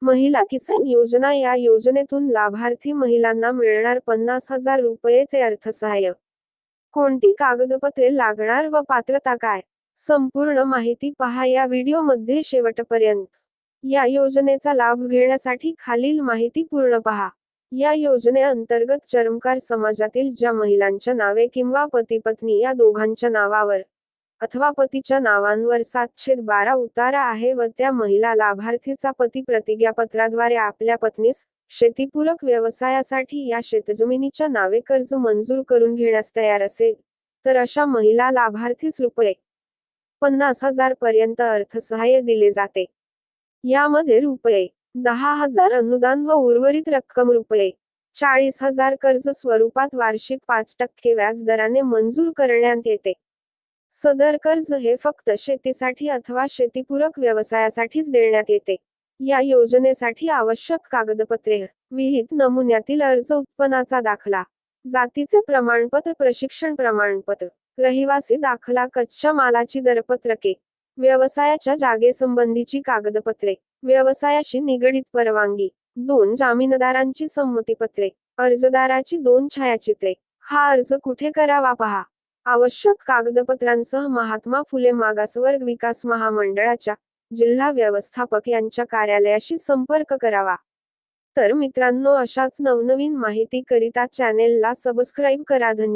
महिला किसान योजना या योजनेतून लाभार्थी महिलांना मिळणार 50,000 रुपयेचे अर्थसहाय्य. कोणती कागदपत्रे लागणार व पात्रता काय? संपूर्ण माहिती पहा या व्हिडिओमध्ये शेवटपर्यंत. या योजनेचा लाभ घेण्यासाठी खालील माहिती पूर्ण पहा. या योजनेअंतर्गत चर्मकार समाजातील ज्या महिलांच्या नावे किंवा पती-पत्नी या दोघांच्या नावावर अथवा पतीच्या नावांवर 7/12 उतारा आहे व त्या महिला लाभार्थीचा पती प्रतिज्ञापत्राद्वारे आपल्या पत्नीस शेतीपूरक व्यवसायासाठी या शेतजमिनीच्या नावे कर्ज मंजूर करून घेण्यास तयार असेल, तर अशा महिला लाभार्थीस रुपये 50,000 पर्यंत अर्थसहाय्य दिले जाते. यामध्ये रुपये 10,000 अनुदान व उर्वरित रक्कम रुपये 40,000 कर्ज स्वरूपात वार्षिक 5% व्याज दराने मंजूर करण्यात येते. सदर कर्ज हे फक्त शेतीसाठी अथवा शेतीपूरक व्यवसायासाठीच देण्यात येते. या योजनेसाठी आवश्यक कागदपत्रे: विहित नमुन्यातील अर्ज, उत्पन्नाचा दाखला, जातीचे प्रमाणपत्र, प्रशिक्षण प्रमाणपत्र, रहिवासी दाखला, कच्च्या मालाची दरपत्रके, व्यवसायाच्या जागेसंबंधीची कागदपत्रे, व्यवसायाशी निगडीत परवानगी, 2 जामीनदारांची संमतीपत्रे, अर्जदाराची 2 छायाचित्रे. हा अर्ज कुठे करावा पहा. आवश्यक कागदपत्रांसह महात्मा फुले मागासवर्ग विकास महामंडळाच्या जिल्हा व्यवस्थापक यांच्या कार्यालयाशी संपर्क करावा. तर मित्रांनो, अशाच नवनवीन माहिती करिता चॅनेलला सबस्क्राईब करा. धन्यवाद.